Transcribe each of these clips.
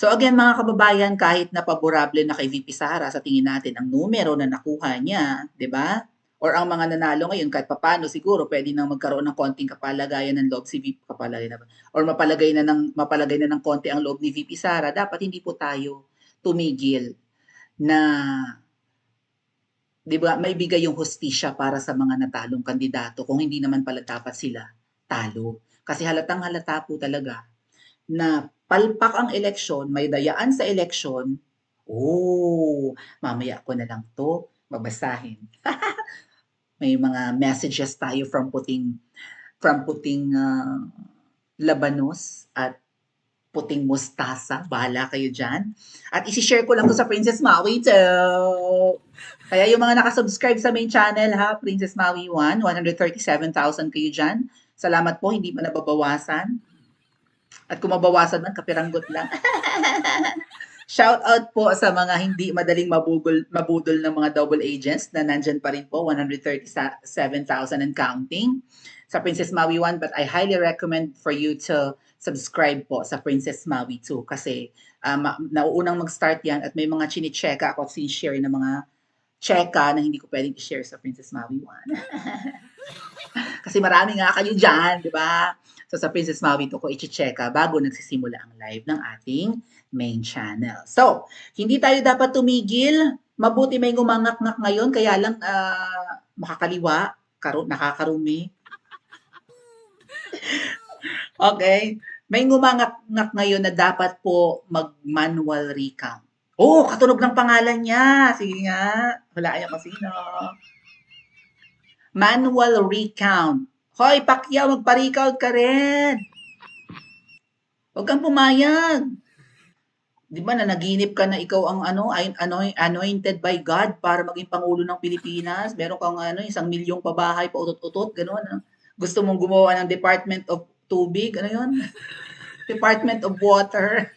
So again mga kababayan, kahit na paborable na kay VP Sara sa tingin natin ang numero na nakuha niya, 'di ba? Or ang mga nanalo ngayon kahit papaano siguro pwede nang magkaroon ng konting kapalagayan ng loob si VP kapalagay na ba? Or mapalagay na ng konti ang loob ni VP Sara, dapat hindi po tayo tumigil na 'di ba maibigay yung hustisya para sa mga natalong kandidato kung hindi naman pala dapat sila talo. Kasi halatang-halata po talaga na palpak ang eleksyon, may dayaan sa eleksyon, oh, mamaya ko na lang 'to babasahin. May mga messages tayo from puting labanos at puting mustasa, bahala kayo diyan. At isi-share ko lang 'to sa Princess Maui too. Kaya yung mga naka-subscribe sa main channel ha, Princess Maui 1, 137,000 kayo diyan. Salamat po, hindi pa nababawasan. At kung mabawasan man, kapiranggot lang. Shout out po sa mga hindi madaling mabudol ng mga double agents na nandyan pa rin po, 137,000 and counting sa Princess Maui 1. But I highly recommend for you to subscribe po sa Princess Maui 2 kasi nauunang mag-start yan at may mga chine-checka ako at sinishare na mga checka na hindi ko pwedeng i-share sa Princess Maui 1. Kasi marami nga kayo dyan, di ba? So sa Princess Maui 2 ko i-checka bago nagsisimula ang live ng ating main channel. So, hindi tayo dapat tumigil. Mabuti may gumangak-ngak ngayon, kaya lang makakaliwa, nakakarumi. Okay. May gumangak-ngak ngayon na dapat po mag-manual recount. Oh, katunog ng pangalan niya. Sige nga. Hulaan niyo kung sino. Manual recount. Hoy, Pacquiao, magpa-recount ka rin. Huwag kang pumayag. Di ba nanaginip ka na ikaw ang anointed by God para maging Pangulo ng Pilipinas? Meron kang 1,000,000 pabahay, pautot-utot, gano'n. Gusto mong gumawa ng Department of Tubig, ano yun? Department of Water.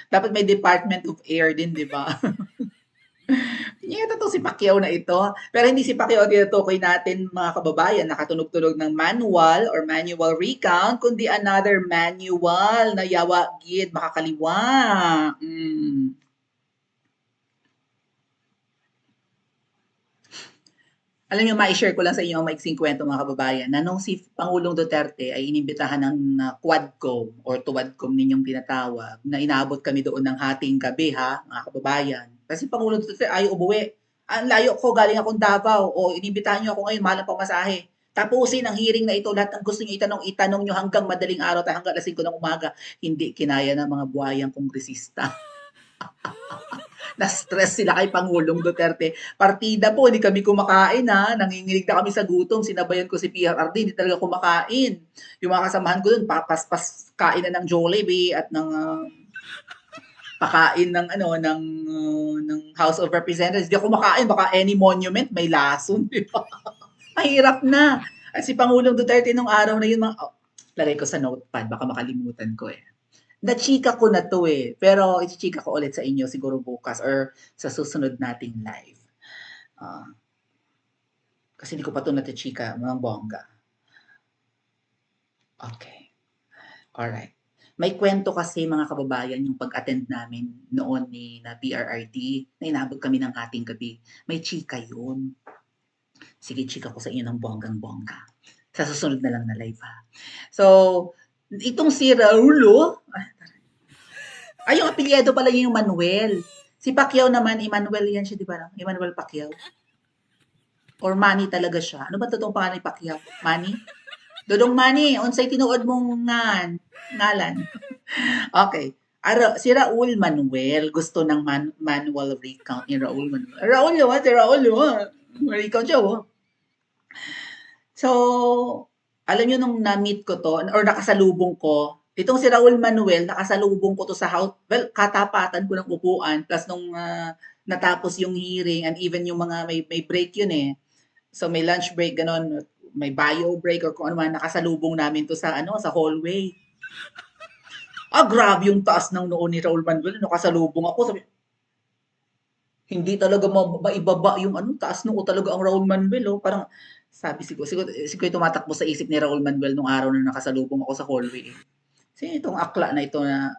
Dapat may Department of Air din, di ba? Ito si Pacquiao na ito. Pero hindi si Pacquiao ang tinutukoy natin mga kababayan, nakatunog-tunog ng manual or manual recount, kundi another manual na yawa gid makakaliwa. Alam niyo, ma-share ko lang sa inyo ang maiksing kwento mga kababayan na nung si Pangulong Duterte ay inimbitahan ng Quadcom or Tuwadcom ninyong tinatawag na inaabot kami doon ng hating gabi ha, mga kababayan. Kasi Pangulong Duterte ayaw umuwi. Ang layo ko, galing akong Davao. O inimbitahan niyo ako ngayon, mahal ang pamasahe. Tapusin ang hearing na ito, lahat ng gusto niyo itanong niyo hanggang madaling araw tayo hanggang alas 5 ng umaga. Hindi kinaya ng mga buhayang kongresista. Na-stress sila kay Pangulong Duterte. Partida po, hindi kami kumakain ha. Nanginginig na kami sa gutom. Sinabayan ko si PRRD, hindi talaga kumakain. Yung mga kasamahan ko dun, papaspas kain na ng Jollibee at ng pakain ng ng House of Representatives. Hindi ako kumakain, baka any monument may lason, di ba? Mahirap na. At si Pangulong Duterte nung araw na yun, lagay ko sa notepad, baka makalimutan ko eh. Na-chika ko na to eh. Pero i-chika ko ulit sa inyo siguro bukas or sa susunod nating live. Kasi hindi ko pa ito na-chika, mga bongga. Okay. Alright. May kwento kasi mga kababayan yung pag-attend namin noon na PRRT na inabot kami ng ating gabi. May chika yun. Sige, chika ko sa inyo ng bonggang-bongga. Sa susunod na lang na live ha. So, itong si Raulo, ay, yung apelyido pala yung Manuel. Si Pacquiao naman, Emmanuel yan siya, di ba? Emmanuel Pacquiao. Or Manny talaga siya. Ano ba totoong pangalan ni Pacquiao? Manny? Dodong Manny, unsay tinuod mong ngalan? Okay. Si Raul Manuel, gusto ng manual recount ni Raul Manuel. Raul yun, si Raul yun. Recount siya, oh. So, alam nyo nung na-meet ko to, or nakasalubong ko, itong si Raul Manuel, nakasalubong ko to sa house, well, katapatan ko ng upuan, plus nung natapos yung hearing, and even yung mga may break yun eh. So may lunch break, ganon, may bio break, or kung ano man, nakasalubong namin to sa hallway. Grabe yung taas ng noo ni Raul Manuel, nakasalubong ako, sabi, hindi talaga maibaba yung taas noo talaga ang Raul Manuel, oh. Parang, sabi siguro tumatakbo sa isip ni Raul Manuel nung araw na nakasalubong ako sa hallway. Sino itong akla na ito na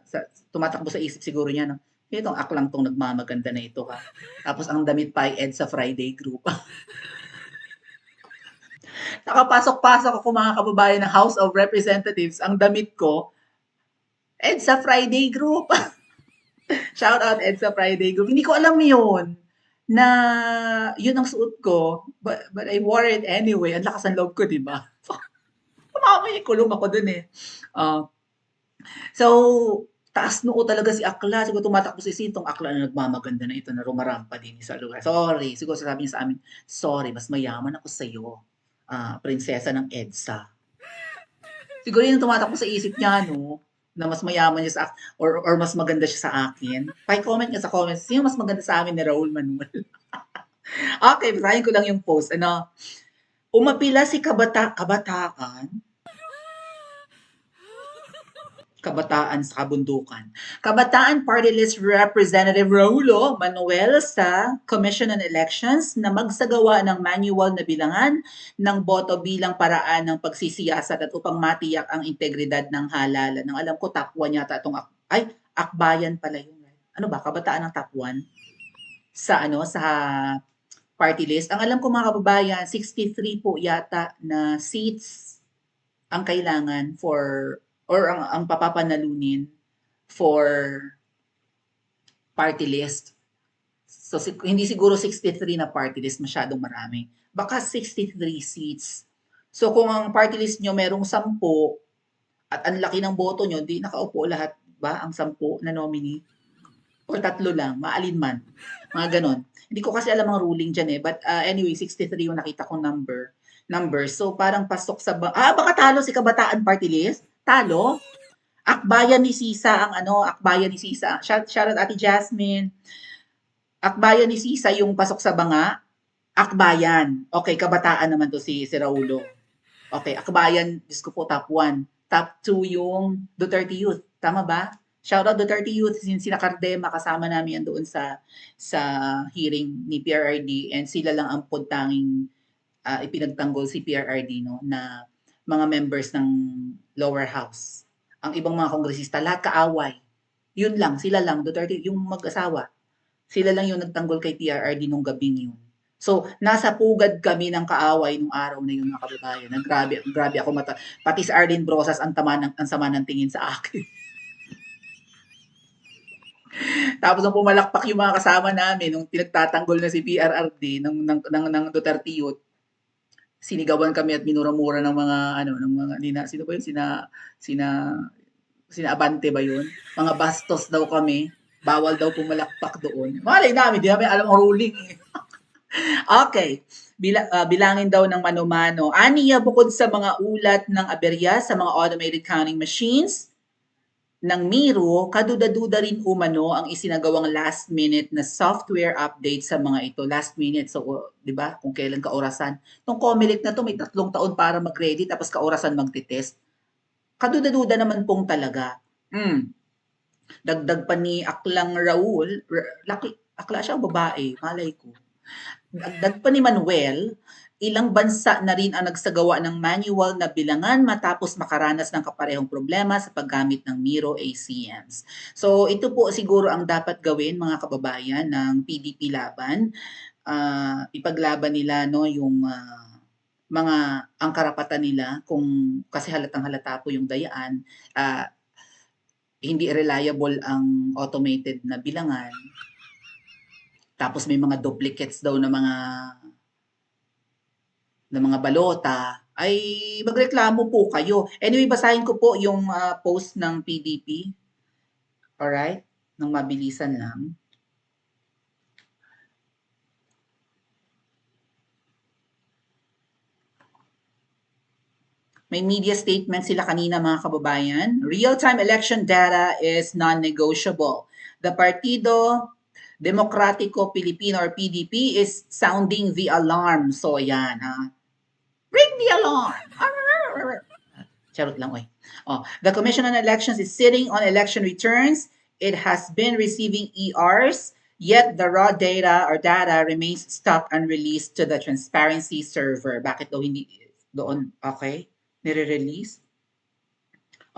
tumatakbo sa isip siguro niya, no? Sino itong aklang tong nagmamaganda na ito, ha? Tapos ang damit pa ay EDSA Friday Group. Nakapasok-pasok ako mga kababayan ng House of Representatives. Ang damit ko, EDSA Friday Group. Shout out EDSA Friday Group. Hindi ko alam yun na yun ang suot ko, but I wore it anyway. Ang lakas ng loob ko, di ba? Mamaya kulong ako dun eh. Uh, so, taas noo talaga si Akla. Siguro tumatakbo si Sintong Akla na nagmamaganda na ito na rumarampa din sa lugar. Sorry. Siguro sasabi niya sa amin, sorry, mas mayaman ako sa'yo. Prinsesa ng EDSA. Siguro yun ang tumatakbo sa isip niya, no? Na mas mayaman niya sa or mas maganda siya sa akin. Pa-comment niya sa comments, sino mas maganda sa amin ni Raul Manuel? Okay, basahin ko lang yung post. Ano, umapila si Kabataan sa Kabundukan. Kabataan Party List Representative Raulo Manuel sa Commission on Elections na magsagawa ng manual na bilangan ng boto bilang paraan ng pagsisiyasat at upang matiyak ang integridad ng halalan. Ang alam ko, top 1 yata itong, Akbayan pala yun. Ano ba, kabataan ng top 1? Sa party list. Ang alam ko mga kababayan, 63 po yata na seats ang kailangan for or ang papapanalunin for party list. So hindi siguro 63 na party list, masyadong marami. Baka 63 seats. So kung ang party list nyo merong 10 at ang laki ng boto nyo, di nakaupo lahat ba ang 10 na nominee? Or 3 lang, maalinman. Mga ganon. Hindi ko kasi alam ang ruling dyan eh. But anyway, 63 yung nakita kong number. So parang pasok sa baka talo si Kabataan Party List? Talo? Akbayan ni Sisa Akbayan ni Sisa. Shout out Ate Jasmine. Akbayan ni Sisa yung pasok sa banga. Akbayan. Okay, Kabataan naman to si Raulo. Okay, Akbayan, Diyos ko po, top 1. Top 2 yung Duterte Youth. Tama ba? Shout out Duterte Youth, sina Cardema, kasama namin yan doon sa hearing ni PRRD and sila lang ang puntanging ipinagtanggol si PRRD, no, na mga members ng lower house. Ang ibang mga kongresista, lahat kaaway. Yun lang, sila lang, Duterte, yung mag-asawa. Sila lang yung nagtanggol kay PRRD nung gabing yun. So, nasa pugad kami ng kaaway nung araw na yun, mga kababayan. Grabe ako pati si Arlene Brosas ang sama ng tingin sa akin. Tapos nung pumalakpak yung mga kasama namin, nung pinagtatanggol na si PRRD ng Duterte Youth, sinigawan kami at minura-mura ng mga sino ba yun? Sina Abante ba yun? Mga bastos daw kami. Bawal daw pumalakpak doon. Malay namin, di namin alam ang ruling eh. Okay. Bilangin daw ng mano-mano. Aniya, bukod sa mga ulat ng aberya sa mga automated counting machines ng Miro, kaduda-duda rin umano ang isinagawang last minute na software update sa mga ito. Last minute. So, di ba? Kung kailan kaorasan. Itong Comelec na to may 3 taon para mag-ready tapos kaorasan magtitest. Kaduda-duda naman pong talaga. Dagdag pa ni Aklang Raul, akla siya babae, malay ko. Dagdag pa ni Manuel, ilang bansa na rin ang nagsagawa ng manual na bilangan matapos makaranas ng kaparehong problema sa paggamit ng Miro ACMs. So ito po siguro ang dapat gawin mga kababayan ng PDP laban. Ipaglaban nila yung mga ang karapatan nila kung kasi halatang halata po yung dayaan. Hindi reliable ang automated na bilangan. Tapos may mga duplicates daw na mga balota, ay magreklamo po kayo. Anyway, basahin ko po yung post ng PDP. Alright? Nang mabilisan lang. May media statement sila kanina mga kababayan. Real-time election data is non-negotiable. The Partido Demokratiko Pilipino or PDP is sounding the alarm. So yan, ring the alarm. Charot lang, oy. The Commission on Elections is sitting on election returns. It has been receiving ERs, yet the raw data remains stuck unreleased to the transparency server. Bakit daw hindi doon? Okay, nire-release?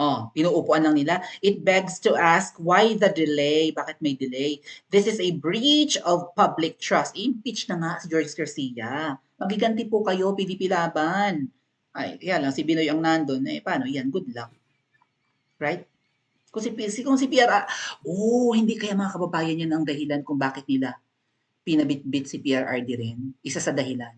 Oh, inuupuan lang nila. It begs to ask, why the delay? Bakit may delay? This is a breach of public trust. Impeach na nga si George Garcia. Magiganti po kayo, PDP Laban. Ay, yan lang, si Binoy ang nandun. Eh, paano yan? Good luck. Right? Kung si PRR, hindi kaya mga kababayan yan ang dahilan kung bakit nila pinabitbit si PRRD rin. Isa sa dahilan.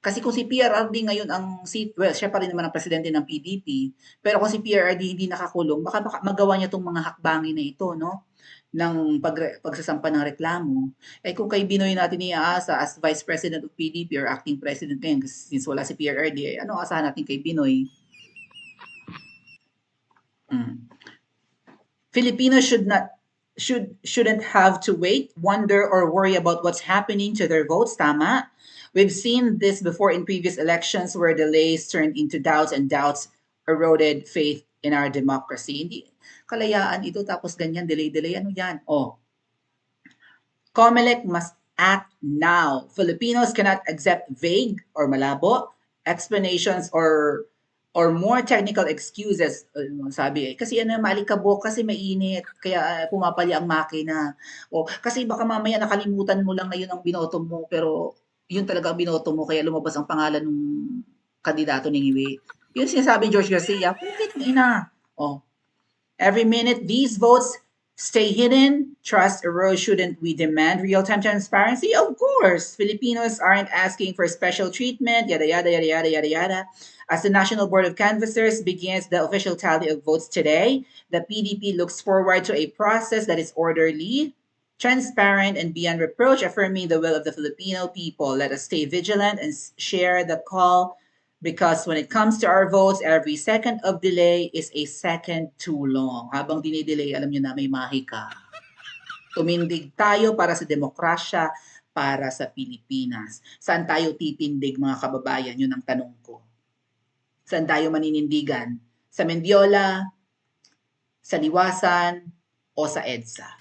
Kasi kung si PRRD ngayon siya pa rin naman ang presidente ng PDP, pero kung si PRRD hindi nakakulong, baka magawa niya itong mga hakbangin na ito, no? Ng pagsasampa ng reklamo. Eh kung kay Binoy natin iaasa as Vice President of PDP or Acting President ngayon, since wala si PRRD, ano asahan natin kay Binoy? Filipinos shouldn't have to wait, wonder, or worry about what's happening to their votes. Tama. We've seen this before in previous elections where delays turned into doubts and doubts eroded faith in our democracy. Hindi kalayaan ito tapos ganyan, delay. Ano yan? COMELEC must act now. Filipinos cannot accept vague or malabo explanations or more technical excuses, sabi kasi maalikabok kasi mainit, kaya pumapalya ang makina. O kasi baka mamaya nakalimutan mo lang na yun ang binoto mo, pero yun talaga ang binoto mo, kaya lumabas ang pangalan ng kandidato ni Ngiwi. Yun sinasabi ni George Garcia, pukit ng ina. Every minute these votes stay hidden, trust erodes. Shouldn't we demand real-time transparency? Of course. Filipinos aren't asking for special treatment, yada, yada, yada, yada, yada, yada. As the National Board of Canvassers begins the official tally of votes today, the PDP looks forward to a process that is orderly, transparent, and beyond reproach, affirming the will of the Filipino people. Let us stay vigilant and share the call, because when it comes to our votes, every second of delay is a second too long. Habang dinidelay, alam nyo na may mahika. Tumindig tayo para sa demokrasya, para sa Pilipinas. Saan tayo titindig, mga kababayan? Yun ang tanong ko. Saan tayo maninindigan? Sa Mendiola, sa Liwasan, o sa EDSA?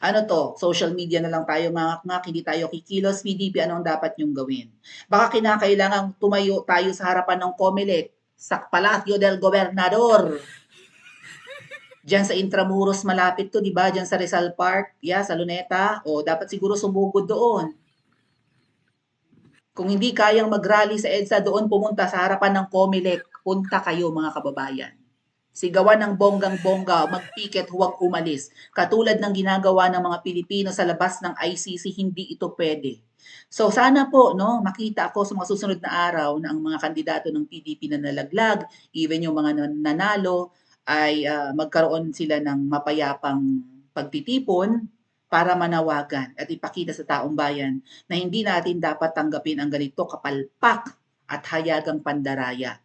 Ano to, social media na lang tayo ngak-ngak, hindi tayo kikilos. PDP, ano ang dapat nyong gawin? Baka kinakailangan tumayo tayo sa harapan ng COMELEC, sa Palacio del Gobernador. Diyan sa Intramuros malapit to, di ba? Diyan sa Rizal Park, sa Luneta. O dapat siguro sumugod doon. Kung hindi kayang mag-rally sa EDSA, doon pumunta sa harapan ng COMELEC. Punta kayo, mga kababayan. Sigawan ng bonggang-bongga, mag-picket, huwag umalis. Katulad ng ginagawa ng mga Pilipino sa labas ng ICC, hindi ito pwede. So sana po, makita ako sa mga susunod na araw na ang mga kandidato ng PDP na nalaglag, even yung mga nanalo, ay magkaroon sila ng mapayapang pagtitipon para manawagan at ipakita sa taong bayan na hindi natin dapat tanggapin ang ganito kapalpak at hayagang pandaraya.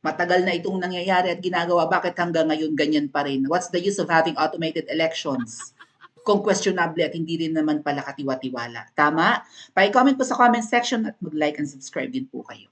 Matagal na itong nangyayari at ginagawa, bakit hanggang ngayon ganyan pa rin? What's the use of having automated elections kung questionable at hindi rin naman pala katiwa-tiwala? Tama? Pa-comment po sa comment section at mag-like and subscribe din po kayo.